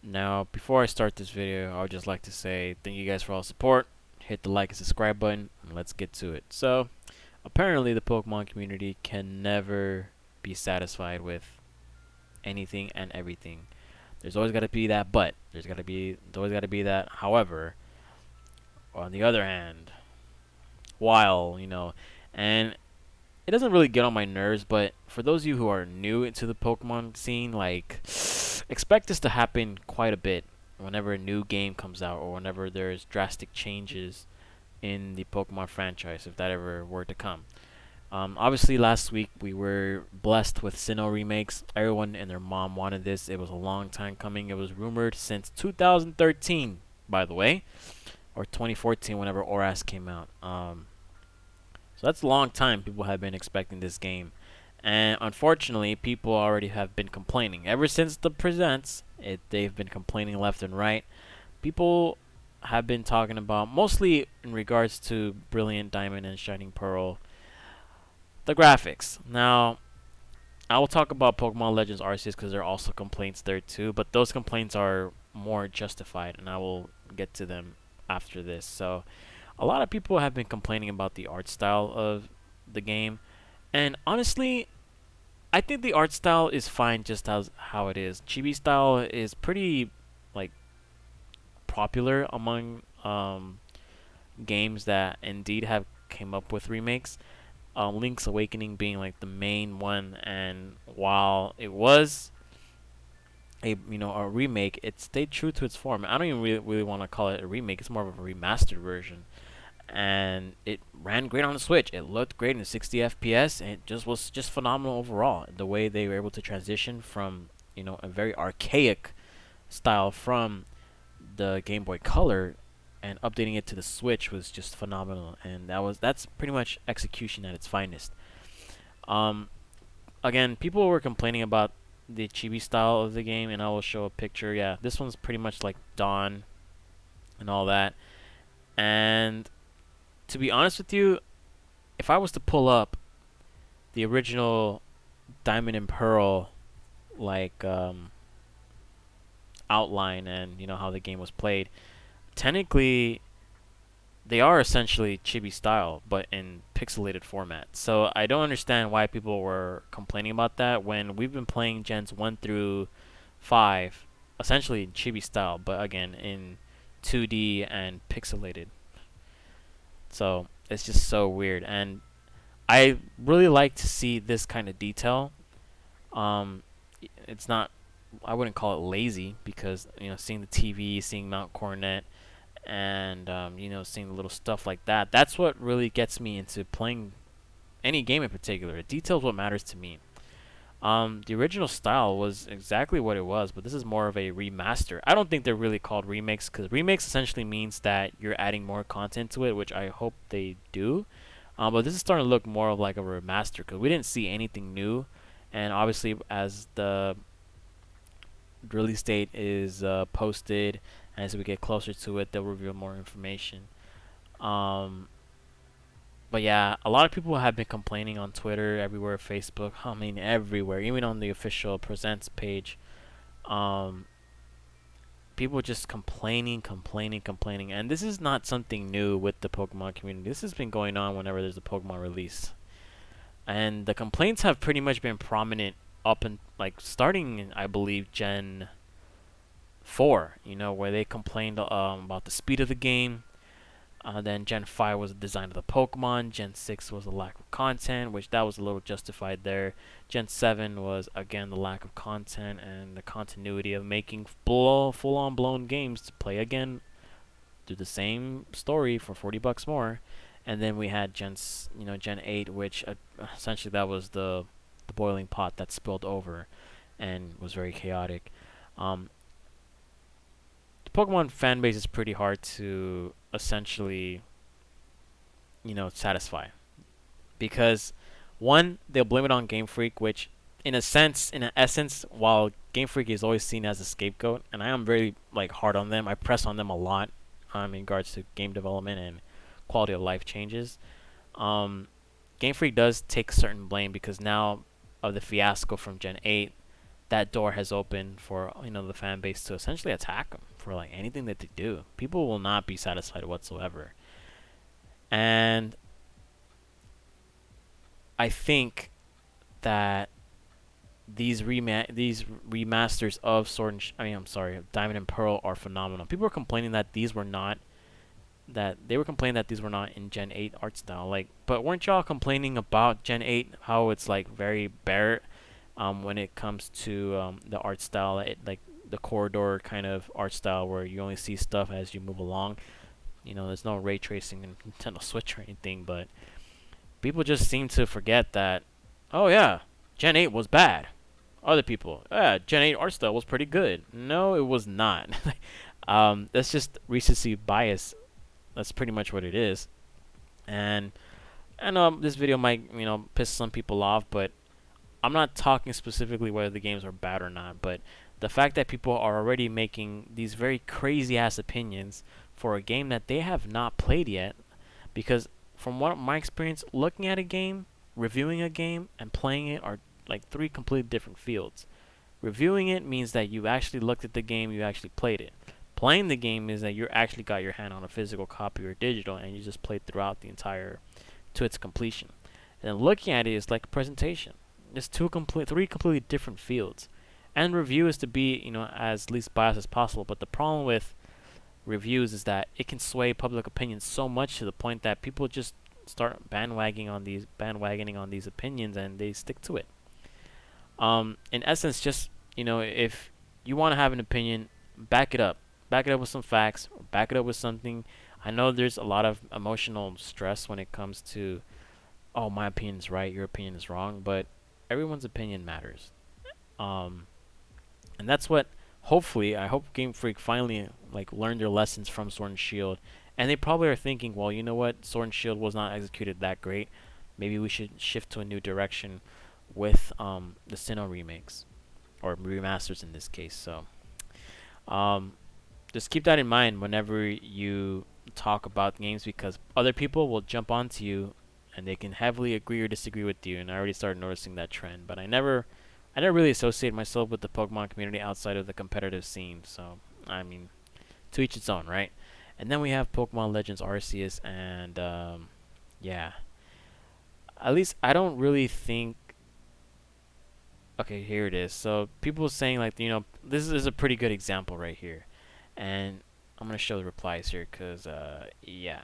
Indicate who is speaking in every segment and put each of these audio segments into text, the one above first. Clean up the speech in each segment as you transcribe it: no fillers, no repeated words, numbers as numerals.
Speaker 1: Now, before I start this video, I would just like to say thank you guys for all the support. Hit the like and subscribe button, and let's get to it. So, apparently, the Pokemon community can never be satisfied with anything and everything. There's always got to be that but. There's always got to be that however. On the other hand, while, and it doesn't really get on my nerves, but for those of you who are new into the Pokemon scene, like, expect this to happen quite a bit whenever a new game comes out or whenever there's drastic changes in the Pokemon franchise, if that ever were to come. Obviously, last week we were blessed with Sinnoh remakes. Everyone and their mom wanted this. It was a long time coming. It was rumored since 2013, by the way, or 2014, whenever ORAS came out. So that's a long time people have been expecting this game. And unfortunately, people already have been complaining. Ever since the presents, they've been complaining left and right. People have been talking about, mostly in regards to Brilliant Diamond and Shining Pearl, the graphics. Now, I will talk about Pokemon Legends Arceus because there are also complaints there too, but those complaints are more justified, and I will get to them after this. So, a lot of people have been complaining about the art style of the game, and honestly, I think the art style is fine just as how it is. Chibi style is pretty like popular among games that indeed have came up with remakes. Link's Awakening being like the main one, and while it was a remake, it stayed true to its form. I don't even really want to call it a remake. It's more of a remastered version, and it ran great on the Switch. It looked great in 60 FPS, and it just was just phenomenal overall. The way they were able to transition from a very archaic style from the Game Boy Color and updating it to the Switch was just phenomenal, and that's pretty much execution at its finest. Um, Again, people were complaining about the chibi style of the game, and I will show a picture. Yeah, this one's pretty much like Dawn and all that. And to be honest with you, if I was to pull up the original Diamond and Pearl like outline and how the game was played, technically they are essentially chibi style but in pixelated format. So I don't understand why people were complaining about that when we've been playing gens 1 through 5 essentially in chibi style, but again in 2D and pixelated. So it's just so weird, and I really like to see this kind of detail. Um, it's not, I wouldn't call it lazy because seeing the TV, seeing Mount Coronet, and seeing the little stuff like that. That's what really gets me into playing any game in particular. Details what matters to me. The original style was exactly what it was, but this is more of a remaster. I don't think they're really called remakes because remakes essentially means that you're adding more content to it, which I hope they do. But this is starting to look more of like a remaster because we didn't see anything new, and obviously as the release date is posted, and as we get closer to it, they'll reveal more information. Um, but yeah, a lot of people have been complaining on Twitter, everywhere, Facebook. I mean, everywhere, even on the official Presents page. Um, People just complaining, and this is not something new with the Pokemon community. This has been going on whenever there's a Pokemon release, and the complaints have pretty much been prominent up and like starting, I believe, Gen 4. Where they complained about the speed of the game. Then Gen 5 was the design of the Pokemon. Gen 6 was the lack of content, which that was a little justified there. Gen 7 was, again, the lack of content and the continuity of making full-on blown games to play again, do the same story for $40 more. And then we had Gen 8, which essentially that was the boiling pot that spilled over and was very chaotic. Um, the Pokemon fan base is pretty hard to essentially satisfy because one, they'll blame it on Game Freak, which in an essence, while Game Freak is always seen as a scapegoat, and I am very hard on them, I press on them a lot in regards to game development and quality of life changes. Game Freak does take certain blame because now of the fiasco from Gen 8, that door has opened for the fan base to essentially attack them for like anything that they do. People will not be satisfied whatsoever, and I think that these remasters of I'm sorry, Diamond and Pearl are phenomenal. People are complaining that they were complaining that these were not in Gen 8 art style. Like, but weren't y'all complaining about Gen 8 how it's like very bare when it comes to the art style, like the corridor kind of art style where you only see stuff as you move along. There's no ray tracing in Nintendo Switch or anything, but people just seem to forget that, oh yeah, Gen 8 was bad. Other people, yeah, Gen 8 art style was pretty good. No, it was not. That's just recency bias. That's pretty much what it is. And I know this video might, piss some people off, but I'm not talking specifically whether the games are bad or not, but the fact that people are already making these very crazy ass opinions for a game that they have not played yet, because from what my experience, looking at a game, reviewing a game, and playing it are like three completely different fields. Reviewing it means that you actually looked at the game, you actually played it. Playing the game is that you actually got your hand on a physical copy or digital, and you just played throughout the entire to its completion. And then looking at it is like a presentation. It's three completely different fields. And review is to be, as least biased as possible. But the problem with reviews is that it can sway public opinion so much to the point that people just start bandwagoning on these opinions, and they stick to it. In essence, just if you want to have an opinion, back it up. Back it up with some facts. Or back it up with something. I know there's a lot of emotional stress when it comes to, oh, my opinion is right, your opinion is wrong, but everyone's opinion matters. And that's what, hopefully, I hope Game Freak finally learned their lessons from Sword and Shield, and they probably are thinking, well, you know what, Sword and Shield was not executed that great. Maybe we should shift to a new direction with the Sinnoh remakes, or remasters in this case. So, just keep that in mind whenever you talk about games, because other people will jump onto you and they can heavily agree or disagree with you, and I already started noticing that trend. But I never really associate myself with the Pokemon community outside of the competitive scene. So, I mean, to each its own, right? And then we have Pokemon Legends Arceus, and yeah, at least I don't really think. Okay, here it is. So people saying this is a pretty good example right here, and I'm gonna show the replies here because yeah.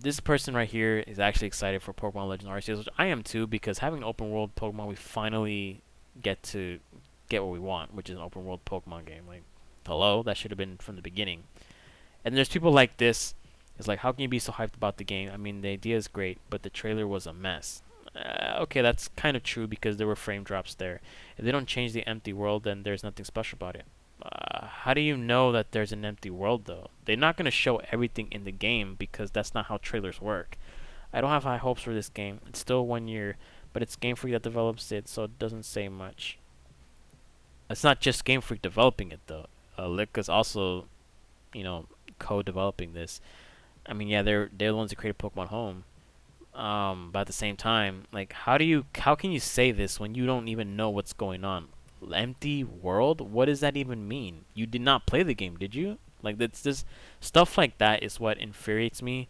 Speaker 1: This person right here is actually excited for Pokemon Legends Arceus, which I am too, because having an open world Pokemon, we finally get what we want, which is an open world Pokemon game. Like, hello, that should have been from the beginning. And there's people like this. It's like, how can you be so hyped about the game? I mean, the idea is great, but the trailer was a mess. Okay, that's kind of true because there were frame drops there. If they don't change the empty world, then there's nothing special about it. How do you know that there's an empty world, though? They're not going to show everything in the game because that's not how trailers work. I don't have high hopes for this game. It's still 1 year, but it's Game Freak that develops it, so it doesn't say much. It's not just Game Freak developing it, though. Licka's also, co-developing this. I mean, yeah, they're the ones that created Pokemon Home. But at the same time, how can you say this when you don't even know what's going on? Empty world? What does that even mean? You did not play the game, did you? That's just stuff like that is what infuriates me.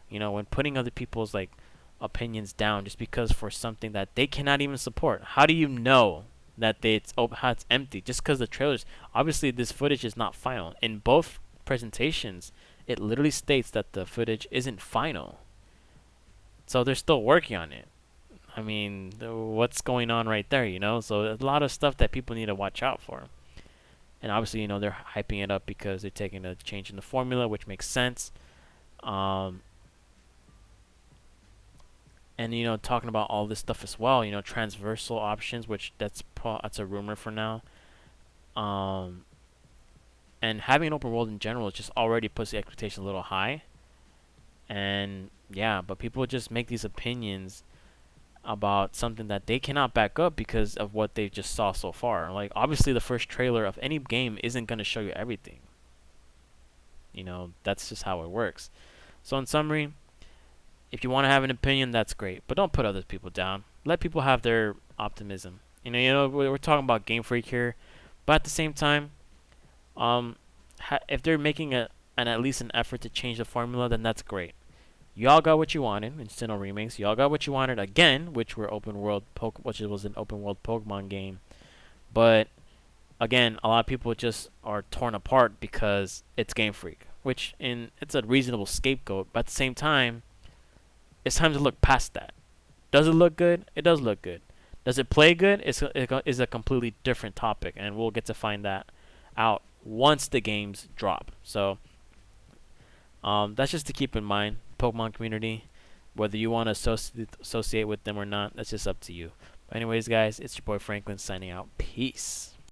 Speaker 1: When putting other people's opinions down just because for something that they cannot even support. How do you know that how it's empty? Just because the trailers, obviously this footage is not final. In both presentations, it literally states that the footage isn't final. So they're still working on it. I mean, what's going on right there, So a lot of stuff that people need to watch out for. And obviously, they're hyping it up because they're taking a change in the formula, which makes sense. And, talking about all this stuff as well, transversal options, which that's a rumor for now. And having an open world in general just already puts the expectation a little high. And, yeah, but people just make these opinions about something that they cannot back up because of what they just saw so far. Obviously the first trailer of any game isn't going to show you everything. That's just how it works. So in summary, if you want to have an opinion, that's great, but don't put other people down. Let people have their optimism. We're talking about Game Freak here, but at the same time, um, if they're making at least an effort to change the formula, then that's great. Y'all got what you wanted in Sinnoh remakes. Y'all got what you wanted again, which was an open world Pokemon game. But again, a lot of people just are torn apart because it's Game Freak, it's a reasonable scapegoat. But at the same time, it's time to look past that. Does it look good? It does look good. Does it play good? It's a completely different topic, and we'll get to find that out once the games drop. So that's just to keep in mind, Pokemon community. Whether you want to associate with them or not, that's just up to you. But anyways, guys, it's your boy Franklin signing out. Peace.